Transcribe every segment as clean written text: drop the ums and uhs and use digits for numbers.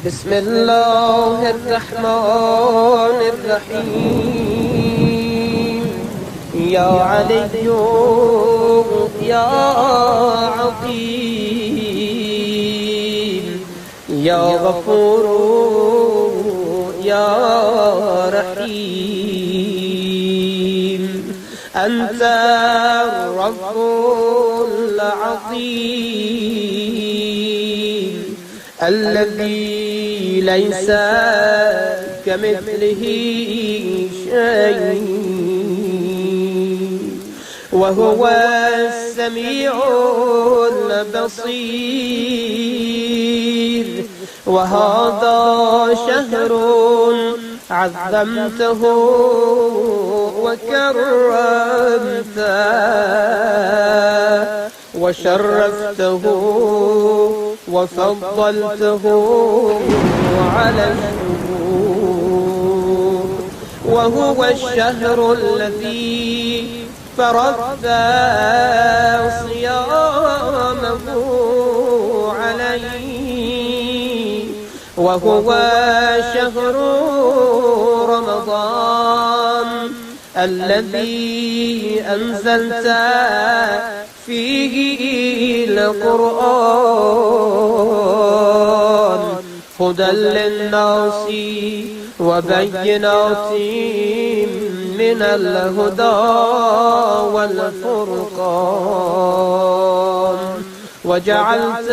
بسم الله الرحمن الرحيم. يا علي يا عظيم، يا غفور يا رحيم، أنت الرب العظيم الذي ليس كمثله شيء، وهو السميع البصير. وهذا شهر عظمته وكرمته وشرفته وفضلته على الشهور، وهو الشهر الذي فرضت صيامه عليه، وهو شهر رمضان الذي أنزلت فيه القرآن هدى للناس وبينات من الهدى والفرقان، وجعلت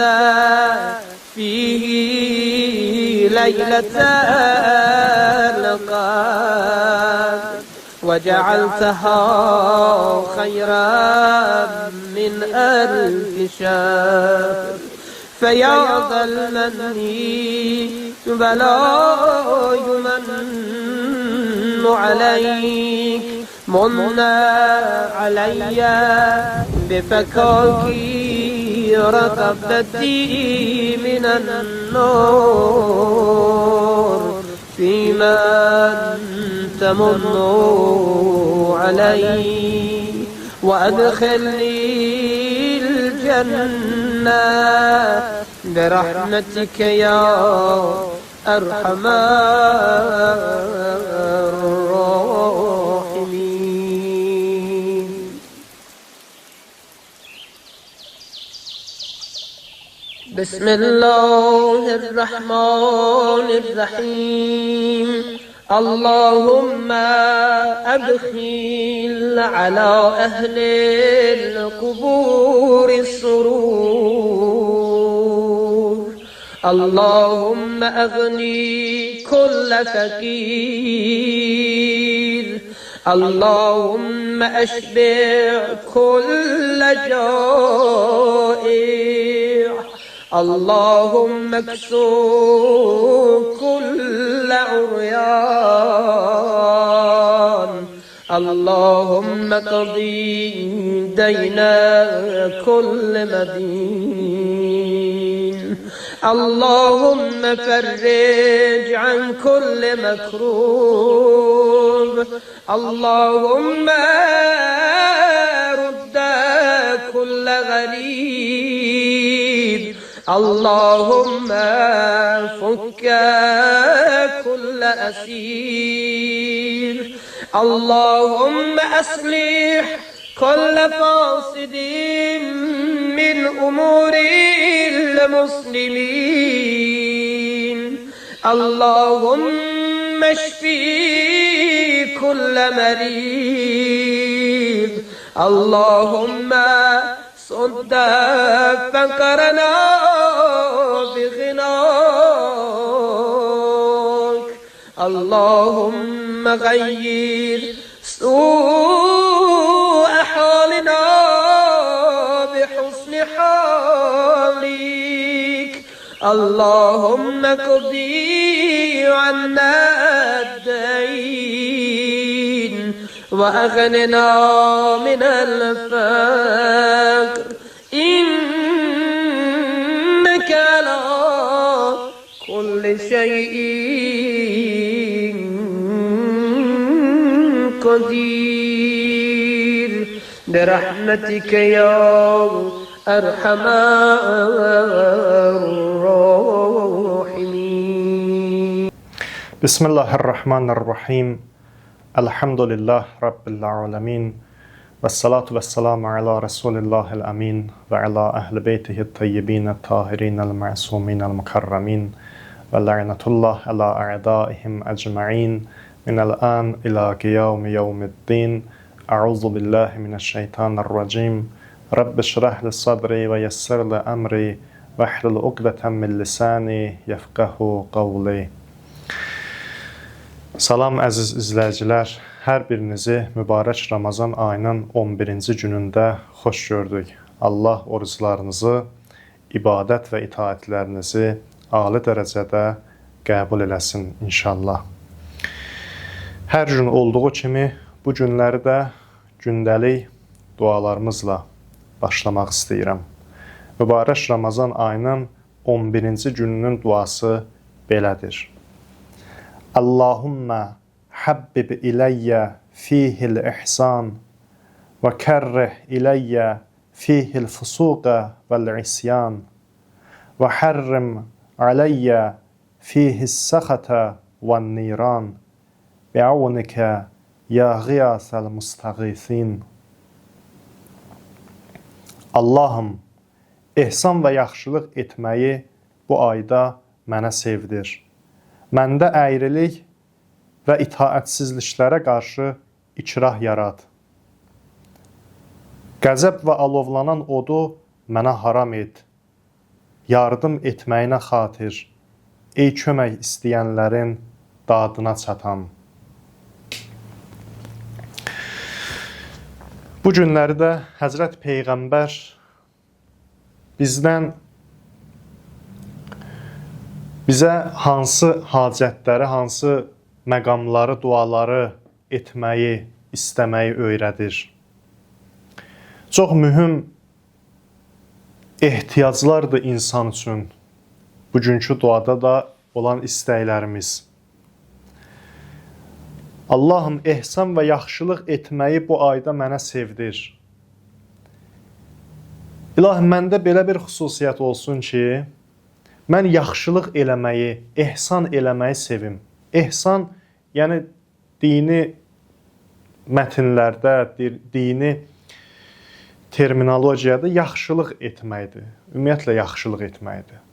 فيه ليلة القدر، وجعلتها خيرا من ألف شهر. فيا ذا المن بلا يمن عليك، من علي بفكاك رقبتي من النار، فيمن تمن علي، وأدخلني الجنة برحمتك يا أرحم الراحمين. بسم الله الرحمن الرحيم. اللهم أدخل على أهل القبور السرور، اللهم أغني كل فقير، اللهم أشبع كل جائع، اللهم اكسو كل عريان، اللهم قضي دين كل مدين، اللهم فرج عن كل مكروب، اللهم رد كل غريب، اللهم فك كل أسير، اللهم أصلح كل فاسد من أمور المسلمين، اللهم اشفي كل مريض، اللهم صد فقرنا بغناك، اللهم غير سوء حالنا بحسن حالك، اللهم اقضي عنا الدين وأغننا من الفقر، إنك على كل شيء قدير، برحمتك يا أرحم الراحمين. Bismillahirrahmanirrahim. Elhamdülillah Rabbil alemin. Vessalatu vesselamu ala Resulillahil amin ve ala ehli beytihi tayyibin tahirin el-ma'sumin el-mukarramin ve la'netullah ala a'daihim ecma'in min el-an ila qiyam yevmiddin. A'udzu billahi mineşşeytanirracim. Rabbi şrah li sadri ve yessir li emri ve hlul ukdeten min lisani yefqahu qawli. Salam əziz izləyicilər, hər birinizi mübarək Ramazan ayının 11-ci günündə xoş gördük. Allah oruclarınızı, ibadət və itaətlərinizi ali dərəcədə qəbul eləsin inşallah. Hər gün olduğu kimi bu günləri də gündəlik dualarımızla başlamaq istəyirəm. Mübarək Ramazan ayının 11-ci gününün duası belədir. Allahumma habbib ileyye fihil ihsan ve kerrih ileyye fihil fusuqa vel isyan ve harrim aleyye fihis sakhata ven niran bi'avnike ya gıyasel mustagithin. Allahım, ihsan və yaxşılıq etməyi bu ayda mənə sevdir. Məndə əyrilik və itaətsizliklərə qarşı ikrah yarad. Qəzəb və alovlanan odu mənə haram et. Yardım etməyinə xatir, ey kömək istəyənlərin dadına çatan. Bu günləri də Həzrət Peyğəmbər bizə hansı hacətləri, hansı məqamları, duaları etməyi, istəməyi öyrədir. Çox mühüm ehtiyaclardır insan üçün bugünkü duada da olan istəklərimiz. Allahım, ehsan və yaxşılıq etməyi bu ayda mənə sevdir. İlahi, məndə belə bir xüsusiyyət olsun ki, mən yaxşılıq eləməyi, ehsan eləməyi sevim. Ehsan, yəni dini mətnlərdə, dini terminologiyada yaxşılıq etməkdir. Ümumiyyətlə, yaxşılıq etməkdir.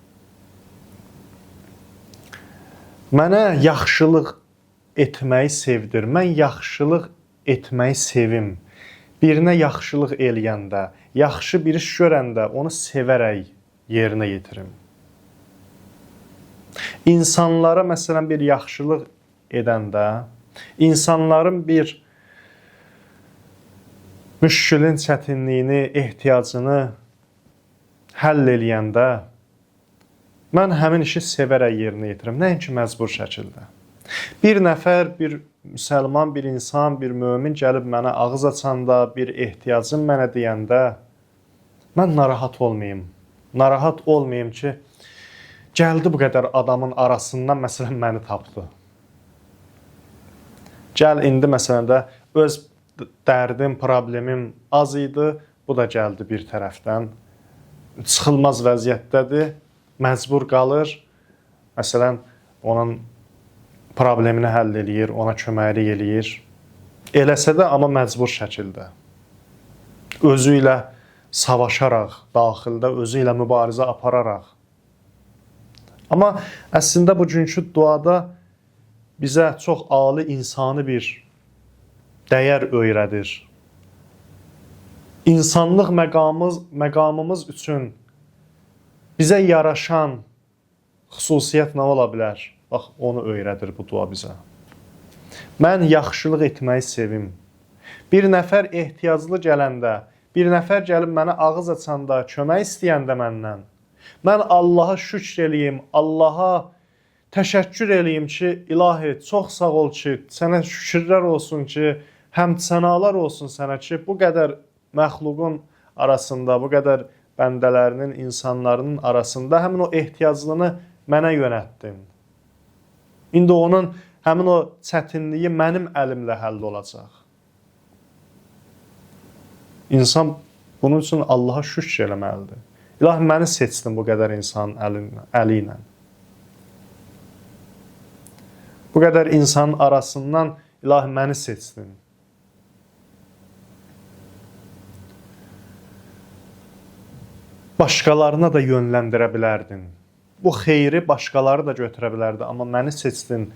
Mənə yaxşılıq etməyi sevdir. Mən yaxşılıq etməyi sevim. Birinə yaxşılıq eləyəndə, yaxşı bir iş görəndə onu sevərək yerinə yetirim. İnsanlara məsələn bir yaxşılıq edəndə, insanların bir müşkülün çətinliyini, ehtiyacını həll eləyəndə, mən həmin işi sevərək yerinə yetirim, nəinki məcbur şəkildə. Bir nəfər, bir müsəlman, bir insan, bir mömin gəlib mənə ağız açanda, bir ehtiyacım mənə deyəndə, mən narahat olmayayım. Narahat olmayayım ki, gəldi bu qədər adamın arasından məsələn məni tapdı. Gəl indi məsələn də öz dərdim, problemim az idi, bu da gəldi bir tərəfdən. Çıxılmaz vəziyyətdədir, məcbur qalır. Məsələn, onun problemini həll eləyir, ona köməklik eləyir. Eləsə də amma məcbur şəkildə. Özü ilə savaşaraq, daxildə özü ilə mübarizə apararaq. Amma əslində bugünkü duada bizə çox ali insani bir dəyər öyrədir. İnsanlıq məqamımız üçün bizə yaraşan xüsusiyyət nə ola bilər? Bax, onu öyrədir bu dua bizə. Mən yaxşılıq etməyi sevim. Bir nəfər ehtiyaclı gələndə, bir nəfər gəlib mənə ağız açanda, kömək istəyəndə məndən, mən Allaha şükr eləyim, Allaha təşəkkür eləyim ki, ilahi, çox sağ ol ki, sənə şükürlər olsun ki, həmdsənalar olsun sənə ki, bu qədər məxluqun arasında, bu qədər bəndələrinin, insanların arasında həmin o ehtiyaclını mənə yönətdin. İndi onun həmin o çətinliyi mənim əlimlə həll olacaq. İnsan bunun üçün Allaha şükr eləməlidir. İlahi, məni seçdin bu qədər insanın əli ilə. Bu qədər insanın arasından İlahi məni seçdin. Başqalarına da yönləndirə bilərdin. Bu xeyri başqaları da götürə bilərdi. Amma məni seçdin,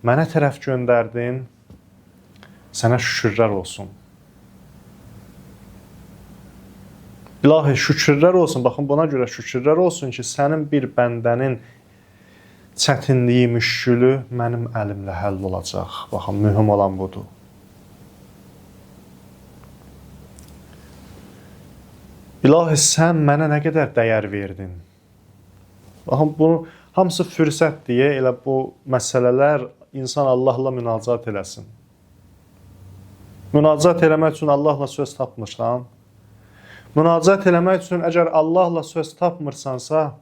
mənə tərəf göndərdin. Sənə şükürlər olsun. İlahi, şükürlər olsun. Baxın, buna görə şükürlər olsun ki, sənin bir bəndənin çətinliyi, müşkülü mənim əlimlə həll olacaq. Baxın, mühüm olan budur. İlahi, sən mənə nə qədər dəyər verdin? Baxın, bunu hamısı fürsət deyə elə bu məsələlər insan Allahla münacat eləsin. Münacat eləmək üçün Allahla söz tapmırsan. Münacat eləmək üçün əgər Allahla söz tapmırsansa,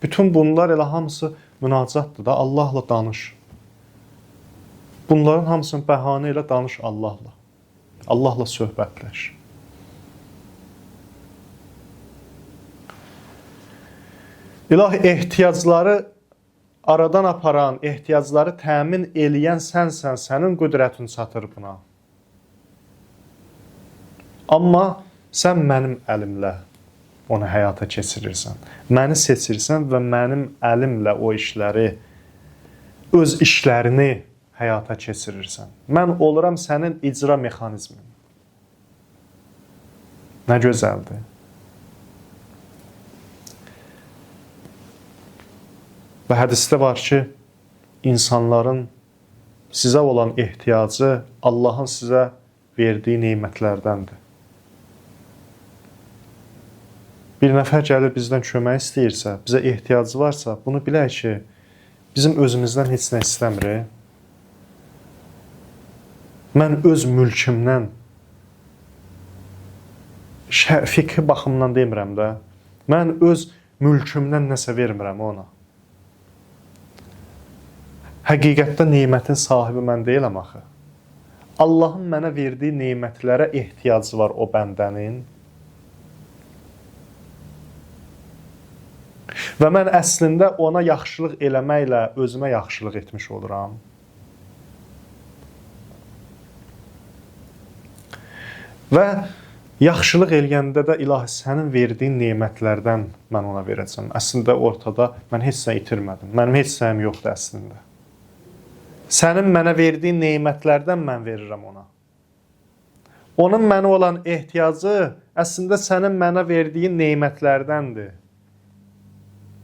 bütün bunlar elə hamısı münacatdır da, Allahla danış. Bunların hamısını bəhanə ilə danış Allahla. Allahla söhbətləş. İlahi, ehtiyacları aradan aparan, ehtiyacları təmin eləyən sənsən, sənin qüdrətin çatır buna. Amma sən mənim əlimlə onu həyata keçirirsən. Məni seçirsən və mənim əlimlə o işləri, öz işlərini həyata keçirirsən. Mən oluram sənin icra mexanizmin. Nə gözəldir. Və hədisdə var ki, insanların sizə olan ehtiyacı Allahın sizə verdiyi nemətlərdəndir. Bir nəfər gəlib bizdən kömək istəyirsə, bizə ehtiyacı varsa, bunu bilək ki, bizim özümüzdən heç nə istəmir. Mən öz mülkümdən, fiqhi baxımdan demirəm də, mən öz mülkümdən nəsə vermirəm ona. Həqiqətdə nemətin sahibi mən deyiləm axı. Allahın mənə verdiyi nemətlərə ehtiyacı var o bəndənin. Və mən əslində ona yaxşılıq eləməklə özümə yaxşılıq etmiş oluram. Və yaxşılıq eləyəndə də İlahi, sənin verdiyin nemətlərdən mən ona verəcəm. Əslində ortada mən heç nə itirmədim. Mənim heç nəyim yoxdur əslində. Sənin mənə verdiyin nemətlərdən mən verirəm ona. Onun mənə olan ehtiyacı əslində sənin mənə verdiyin nemətlərdəndir.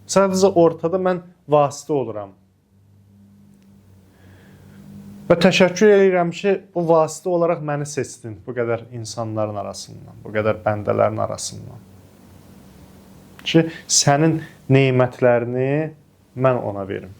Sadəcə ortada mən vasitə oluram. Və təşəkkür edirəm ki, bu vasitə olaraq məni seçdin bu qədər insanların arasından, bu qədər bəndələrin arasından. Ki, sənin nemətlərini mən ona verim.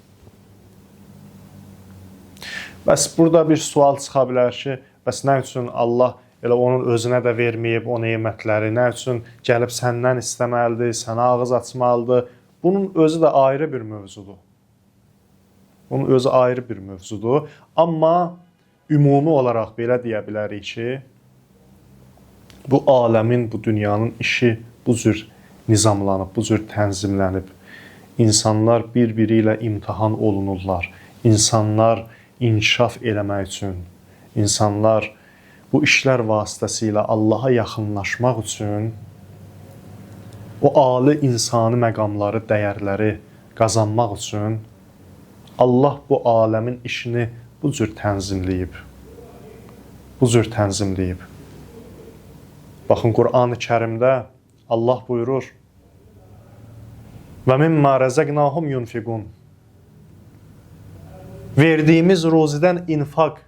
Bəs burada bir sual çıxa bilər ki, bəs nə üçün Allah elə onun özünə də verməyib o nemətləri, nə üçün gəlib səndən istəməlidir, sənə ağız açmalıdır? Bunun özü də ayrı bir mövzudur. Bunun özü ayrı bir mövzudur. Amma ümumi olaraq belə deyə bilərik ki, bu aləmin, bu dünyanın işi bu cür nizamlanıb, bu cür tənzimlənib. İnsanlar bir-biri ilə imtihan olunurlar. İnsanlar inkişaf eləmək üçün, insanlar bu işlər vasitəsilə Allaha yaxınlaşmaq üçün o ali insani məqamları, dəyərləri qazanmaq üçün Allah bu aləmin işini bu cür tənzimləyib. Bu cür tənzimləyib. Baxın, Qur'an-ı Kərimdə Allah buyurur: "Və mimma rəzəqnahum yunfiqun." Verdiyimiz ruzidən infaq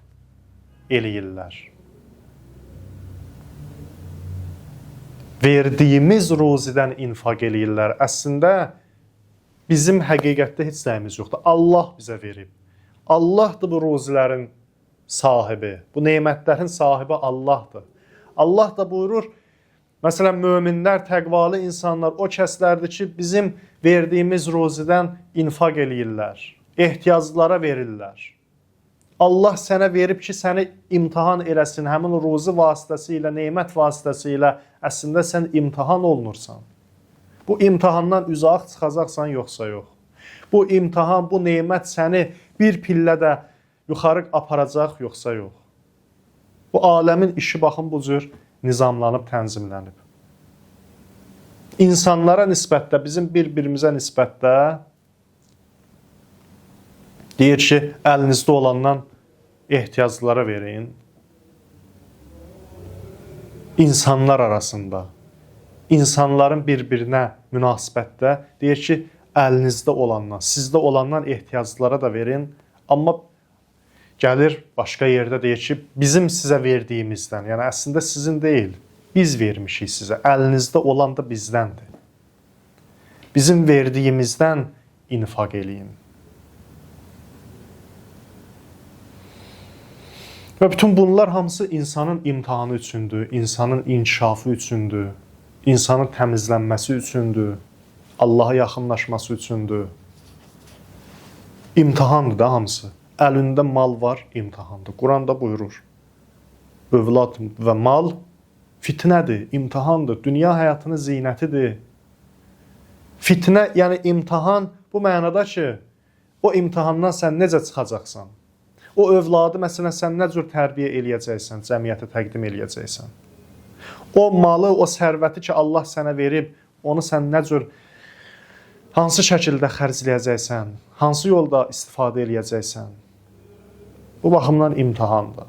eləyirlər. Verdiyimiz ruzidən infaq eləyirlər. Əslində, bizim həqiqətdə heç nəyimiz yoxdur. Allah bizə verib. Allahdır bu ruzilərin sahibi. Bu nemətlərin sahibi Allahdır. Allah da buyurur, məsələn, möminlər, təqvalı insanlar o kəslərdir ki, bizim verdiyimiz ruzidən infaq eləyirlər. Ehtiyaclara verirlər. Allah sənə verib ki, səni imtihan eləsin. Həmin ruzi vasitəsilə, nemət vasitəsilə əslində sən imtihan olunursan. Bu imtihandan uzaq çıxacaqsan, yoxsa yox. Bu imtahan, bu nemət səni bir pillədə yuxarı aparacaq, yoxsa yox. Bu aləmin işi baxın bu cür nizamlanıb, tənzimlənib. İnsanlara nisbətdə, bizim bir-birimizə nisbətdə deyir ki, əlinizdə olandan ehtiyaclılara verin. İnsanlar arasında, insanların bir-birinə münasibətdə deyir ki, əlinizdə olandan, sizdə olandan ehtiyaclılara da verin. Amma gəlir başqa yerdə deyir ki, bizim sizə verdiyimizdən, yəni əslində sizin deyil, biz vermişik sizə. Əlinizdə olan da bizdəndir. Bizim verdiyimizdən infaq eləyin. Və bütün bunlar hamısı insanın imtahanı üçündür, insanın inkişafı üçündür, insanın təmizlənməsi üçündür, Allaha yaxınlaşması üçündür. İmtahandır da hamısı. Əlində mal var, imtahandır. Quranda buyurur. Övlad və mal fitnədir, imtahandır, dünya həyatının zinətidir. Fitnə, yəni imtahan bu mənada ki, o imtahandan sən necə çıxacaqsan? O övladı, məsələn, sən nə cür tərbiyə eləyəcəksən, cəmiyyətə təqdim eləyəcəksən? O malı, o sərvəti ki, Allah sənə verib, onu sən nə cür, hansı şəkildə xərcləyəcəksən, hansı yolda istifadə eləyəcəksən? Bu baxımdan imtahandır.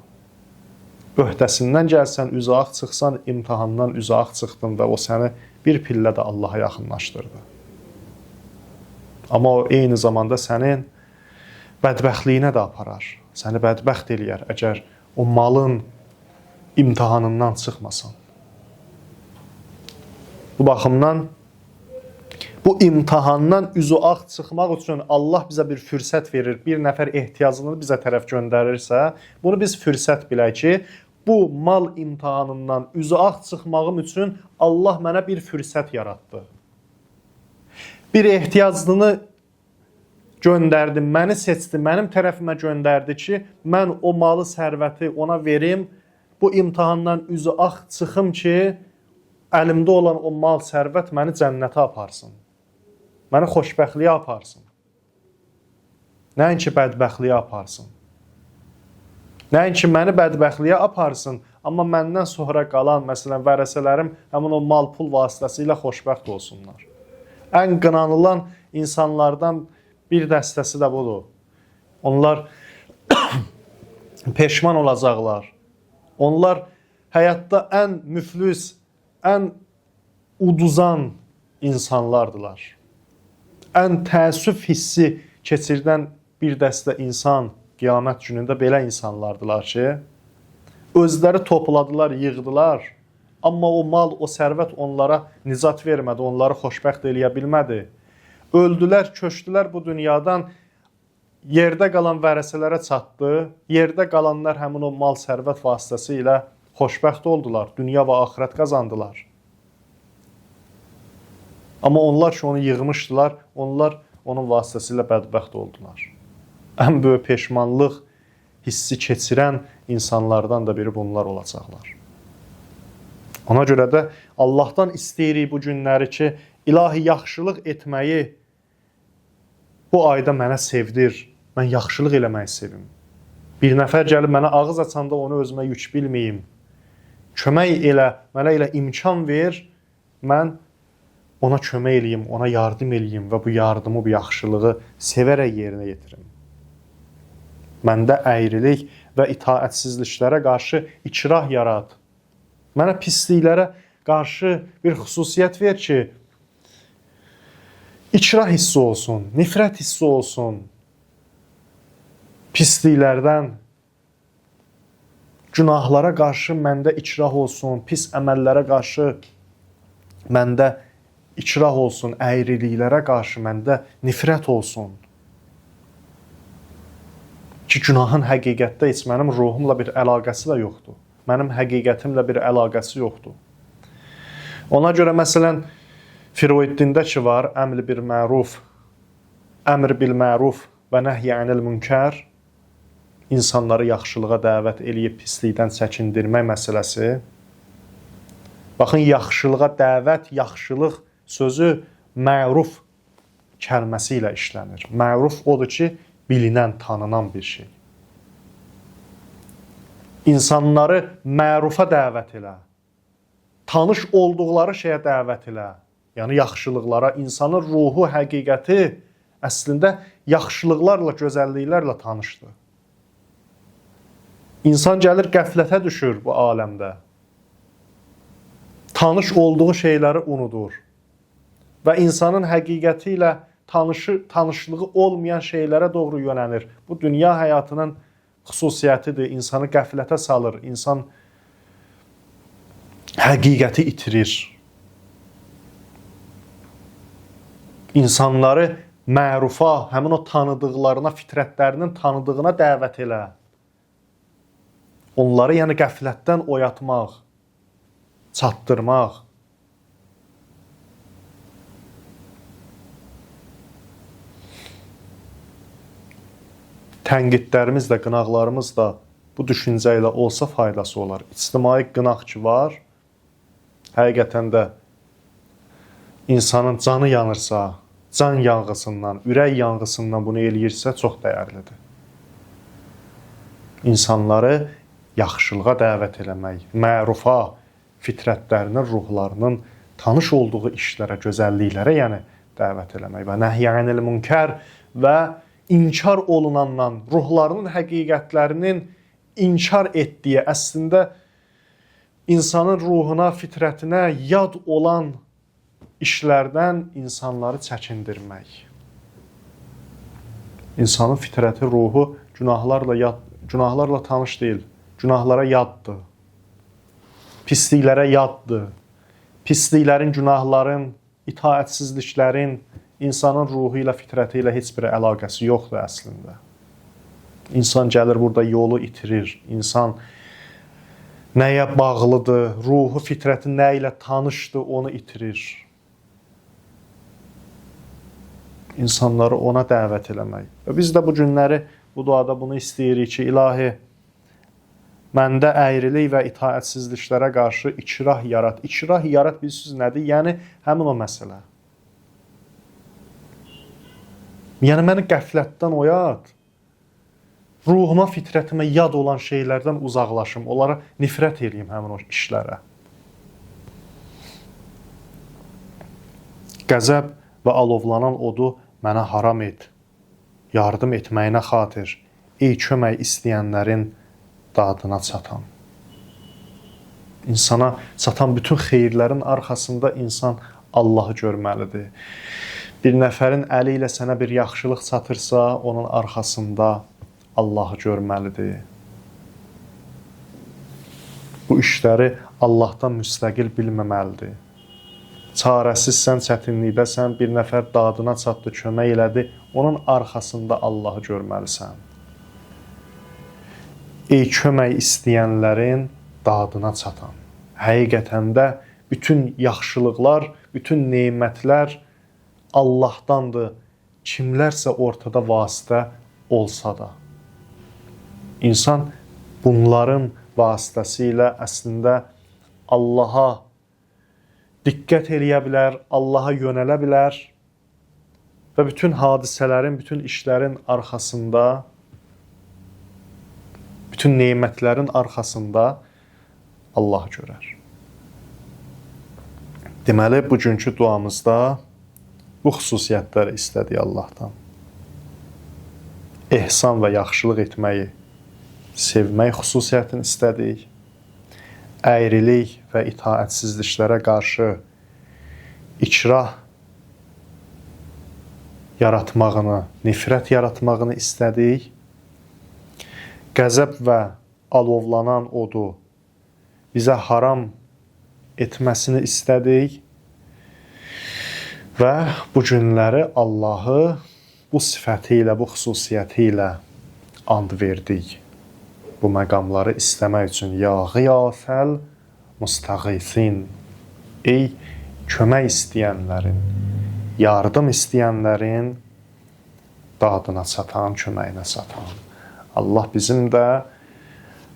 Öhdəsindən gəlsən, üzaq çıxsan, imtahandan üzaq çıxdın və o səni bir pillə də Allaha yaxınlaşdırdı. Amma o eyni zamanda sənin bədbəxtliyinə də aparar. Səni bədbəxt eləyər, əgər o malın imtahanından çıxmasan. Bu baxımdan, bu imtahandan üzü ağ çıxmaq üçün Allah bizə bir fürsət verir, bir nəfər ehtiyacını bizə tərəf göndərirsə, bunu biz fürsət bilək ki, bu mal imtahanından üzü ağ çıxmağım üçün Allah mənə bir fürsət yaratdı. Bir ehtiyacını göndərdi, məni seçdi, mənim tərəfimə göndərdi ki, mən o malı, sərvəti ona verim, bu imtahandan üzü ağ çıxım ki, əlimdə olan o mal, sərvət məni cənnətə aparsın. Məni xoşbəxtliyə aparsın. Nəinki bədbəxtliyə aparsın. Nəinki məni bədbəxtliyə aparsın, amma məndən sonra qalan, məsələn, vərəsələrim həmin o mal, pul vasitəsilə xoşbəxt olsunlar. Ən qınanılan insanlardan bir dəstəsi də budur. Onlar peşman olacaqlar. Onlar həyatda ən müflüs, ən uduzan insanlardılar. Ən təəssüf hissi keçirdən bir dəstə insan qiyamət günündə belə insanlardılar ki, özləri topladılar, yığdılar, amma o mal, o sərvət onlara nicat vermədi, onları xoşbəxt eləyə bilmədi. Öldülər, köçdülər bu dünyadan, yerdə qalan vərəsələrə çatdı, yerdə qalanlar həmin o mal, sərvət vasitəsilə xoşbəxt oldular, dünya və axirət qazandılar. Amma onlar ki, onu yığmışdılar, onlar onun vasitəsilə bədbəxt oldular. Ən böyük peşmanlıq hissi keçirən insanlardan da biri bunlar olacaqlar. Ona görə də Allahdan istəyirik bu günləri ki, ilahi yaxşılıq etməyi bu ayda mənə sevdir, mən yaxşılıq eləməyi sevim. Bir nəfər gəlib mənə ağız açanda onu özümə yük bilməyim. Kömək elə, mənə elə imkan ver, mən ona kömək eləyim, ona yardım eləyim və bu yardımı, bu yaxşılığı sevərək yerinə yetirim. Məndə əyrilik və itaətsizliklərə qarşı ikrah yarat. Mənə pisliklərə qarşı bir xüsusiyyət ver ki, ikrah hissi olsun, nifrət hissi olsun. Pisliklərdən, günahlara qarşı məndə ikrah olsun, pis əməllərə qarşı məndə ikrah olsun, əyriliklərə qarşı məndə nifrət olsun. Ki, günahın həqiqətdə heç mənim ruhumla bir əlaqəsi də yoxdur. Mənim həqiqətimlə bir əlaqəsi yoxdur. Ona görə, məsələn, Firuiddində ki var, əmr bil məruf və nəhy anil münkər, insanları yaxşılığa dəvət eləyib pislikdən çəkindirmək məsələsi. Baxın, yaxşılığa dəvət, yaxşılıq sözü məruf kəlməsi ilə işlənir. Məruf odur ki, bilinən, tanınan bir şey. İnsanları mərufa dəvət elə. Tanış olduqları şeyə dəvət elə. Yəni yaxşılıqlara, insanın ruhu, həqiqəti əslində yaxşılıqlarla, gözəlliklərlə tanışdır. İnsan gəlir qəflətə düşür bu aləmdə. Tanış olduğu şeyləri unudur. Və insanın həqiqəti ilə tanışlığı olmayan şeylərə doğru yönənir. Bu dünya həyatının xüsusiyyətidir. İnsanı qəflətə salır. İnsan həqiqəti itirir. İnsanları mərufa, həmin o tanıdıqlarına, fitrətlərinin tanıdığına dəvət elə. Onları yəni qəflətdən oyatmaq, çatdırmaq. Tənqidlərimiz də, qınaqlarımız da bu düşüncə ilə olsa faydası olar. İctimai qınaq ki var, həqiqətən də insanın canı yanırsa, can yanğısından, ürək yanğısından bunu eləyirsə çox dəyərlidir. İnsanları yaxşılığa dəvət eləmək, mərufa, fitrətlərinin, ruhlarının tanış olduğu işlərə, gözəlliklərə yəni dəvət eləmək və nəhyənil münkər və inkar olunandan, ruhlarının həqiqətlərinin inkar etdiyi, əslində insanın ruhuna, fitrətinə yad olan işlərdən insanları çəkindirmək. İnsanın fitrəti, ruhu günahlarla tanış deyil, günahlara yaddır. Pisliklərə yaddır. Pisliklərin, günahların, itaətsizliklərin insanın ruhu ilə, fitrəti ilə heç bir əlaqəsi yoxdur əslində. İnsan gəlir burada yolu itirir. İnsan nəyə bağlıdır, ruhu, fitrəti nə ilə tanışdır, onu itirir. İnsanları ona dəvət eləmək. Və biz də bu günləri, bu duada bunu istəyirik ki, ilahi, məndə əyrilik və itaətsizliklərə qarşı ikrah yarat. İkrah yarat bilirsiniz nədir? Yəni, həmin o məsələ. Yəni, məni qəflətdən oyat. Ruhuma, fitrətimə yad olan şeylərdən uzaqlaşım. Onlara nifrət edeyim həmin o işlərə. Qəzəb və alovlanan odu mənə haram et. Yardım etməyinə xatir. Ey kömək istəyənlərin dadına çatan. İnsana çatan bütün xeyirlərin arxasında insan Allahı görməlidir. Bir nəfərin əli ilə sənə bir yaxşılıq çatırsa, onun arxasında Allahı görməlidir. Bu işləri Allahdan müstəqil bilməməlidir. Çarəsizsən, çətinlikdəsən, bir nəfər dadına çatdı, kömək elədi, onun arxasında Allahı görməlisən. Ey kömək istəyənlərin dadına çatan. Həqiqətən də bütün yaxşılıqlar, bütün nemətlər Allahdandır. Kimlərsə ortada vasitə olsa da. İnsan bunların vasitəsilə əslində Allaha diqqət eləyə bilər, Allaha yönələ bilər və bütün hadisələrin, bütün işlərin arxasında, bütün nemətlərin arxasında Allah görər. Deməli, bugünkü duamızda bu xüsusiyyətləri istədik Allahdan. ehsan və yaxşılıq etməyi, sevmək xüsusiyyətini istədik. Əyrilik və itaətsizliklərə qarşı ikrah yaratmağını, nifrət yaratmağını istədik. Qəzəb və alovlanan odu bizə haram etməsini istədik. Və bu günləri Allahı bu sifəti ilə, bu xüsusiyyəti ilə and verdik. Bu məqamları istəmək üçün ya qiyafəl müstəğisin. Ey kömək istəyənlərin, yardım istəyənlərin dadına çatan, köməyinə çatan. Allah bizim də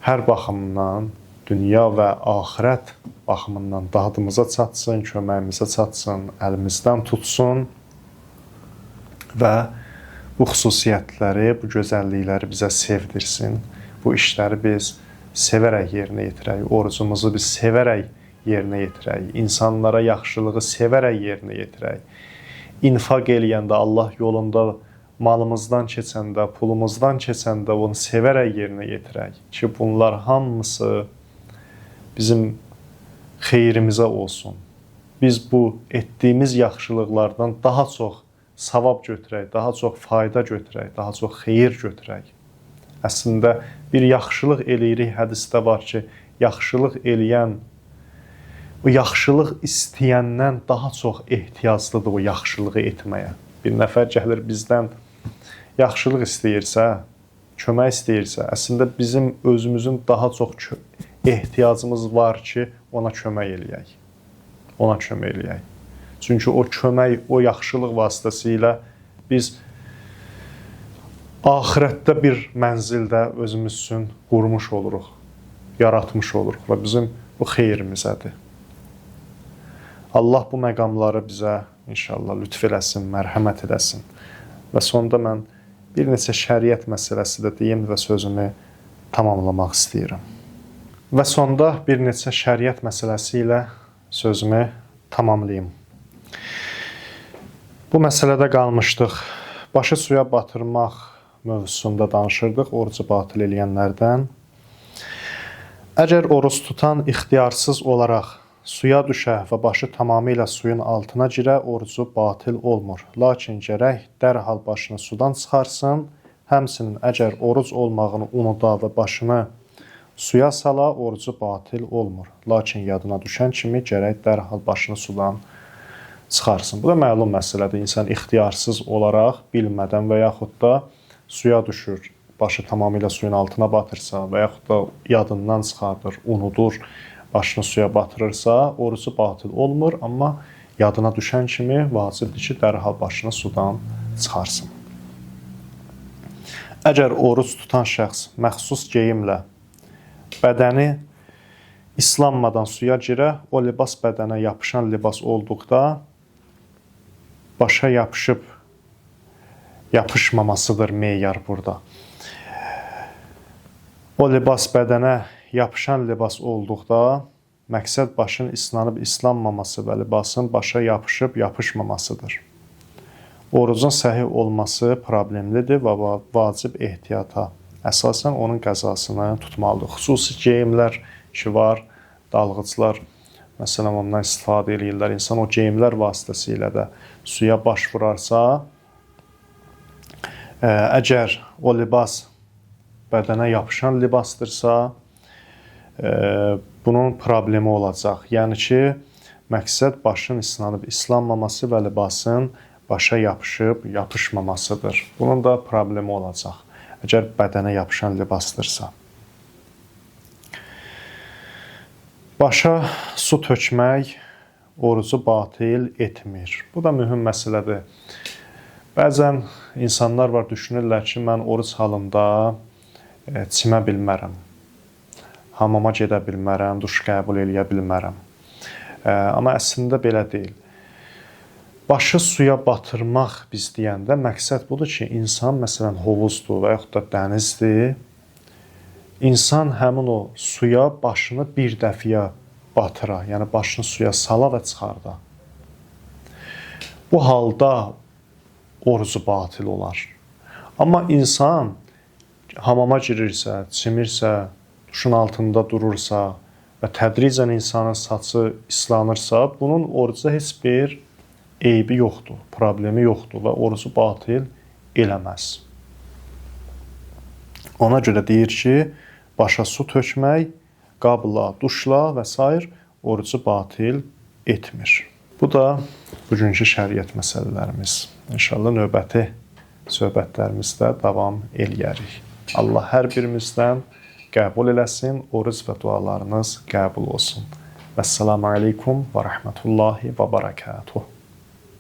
hər baxımdan, dünya və axirət baxımından dadımıza çatsın, köməyimizə çatsın, əlimizdən tutsun və bu xüsusiyyətləri, bu gözəllikləri bizə sevdirsin. Bu işləri biz sevərək yerinə yetirək, orucumuzu biz sevərək yerinə yetirək, insanlara yaxşılığı sevərək yerinə yetirək. İnfaq eləyəndə, Allah yolunda malımızdan keçəndə, pulumuzdan keçəndə onu sevərək yerinə yetirək ki, bunlar hamısı bizim xeyrimizə olsun. Biz bu etdiyimiz yaxşılıqlardan daha çox savab götürək, daha çox fayda götürək, daha çox xeyir götürək. Əslində, bir yaxşılıq eləyirik, hədisdə var ki, yaxşılıq eləyən, o yaxşılıq istəyəndən daha çox ehtiyaclıdır o yaxşılığı etməyə. Bir nəfər gəlir bizdən yaxşılıq istəyirsə, kömək istəyirsə, əslində bizim özümüzün daha çox ehtiyacımız var ki, ona kömək eləyək. Ona kömək eləyək. Çünki o kömək, o yaxşılıq vasitəsilə biz axirətdə bir mənzildə özümüz üçün qurmuş oluruq, yaratmış oluruq və bizim bu xeyrimizədir. Allah bu məqamları bizə inşallah lütf eləsin, mərhəmət edəsin. Və sonda mən bir neçə şəriət məsələsi də deyim və sözümü tamamlamaq istəyirəm. Və sonda bir neçə şəriət məsələsi ilə sözümü tamamlayım. Bu məsələdə qalmışdıq. Başı suya batırmaq mövzusunda danışırdıq, orucu batil eləyənlərdən. Əgər oruc tutan ixtiyarsız olaraq suya düşə və başı tamamilə suyun altına girə, orucu batil olmur. Lakin gərək dərhal başını sudan çıxarsın. Həmçinin əgər oruc olmağını unuda və başını suya sala, orucu batil olmur. Lakin yadına düşən kimi gərək dərhal başını sudan çıxarsın. Bu da məlum məsələdir. İnsan ixtiyarsız olaraq, bilmədən və yaxud da suya düşür, başı tamamilə suyun altına batırsa və yaxud da yadından çıxardır, unudur, başını suya batırırsa, orucu batil olmur, amma yadına düşən kimi vacibdir ki, dərhal başını sudan çıxarsın. Əgər oruc tutan şəxs məxsus geyimlə bədəni islanmadan suya girə, o libas bədənə yapışan libas olduqda başa yapışmamasıdır meyar burada. O libas bədənə yapışan libas olduqda məqsəd başın islanıb islanmaması və libasın başa yapışıb yapışmamasıdır. Orucun səhih olması problemlidir və vacib ehtiyata əsasən onun qəzasını tutmalıdır. Xüsusi geyimlər ki var, dalğıcılar məsələn ondan istifadə edirlər. İnsan o geyimlər vasitəsilə də suya baş vurarsa, əgər o libas bədənə yapışan libasdırsa, bunun problemi olacaq. Yəni ki, məqsəd başın islanıb islanmaması və libasın başa yapışıb yapışmamasıdır. Bunun da problemi olacaq, əgər bədənə yapışan libasdırsa. Başa su tökmək orucu batil etmir. Bu da mühüm məsələdir. Bəzən insanlar var, düşünürlər ki, mən oruc halında çimə bilmərəm, hamama gedə bilmərəm, duş qəbul eləyə bilmərəm. Amma əslində belə deyil. Başı suya batırmaq biz deyəndə məqsəd budur ki, insan məsələn hovuzdur və yaxud da dənizdir. İnsan həmin o suya başını bir dəfiyə batıra, yəni başını suya sala və çıxarda. Bu halda orucu batil olar. Amma insan hamama girirsə, çimirsə, duşun altında durursa və tədricən insanın saçı islanırsa, bunun oruca heç bir eybi yoxdur, problemi yoxdur və orucu batil eləməz. Ona görə deyir ki, başa su tökmək, qabla, duşla və s. orucu batil etmir. Bu da bugünkü şəriət məsələlərimiz. İnşallah növbəti söhbətlərimizdə davam eləyərik. Allah hər birimizdən qəbul eləsin, oruc və dualarınız qəbul olsun. Vəssalamu aleykum və rəhmətullahi və barakatuh.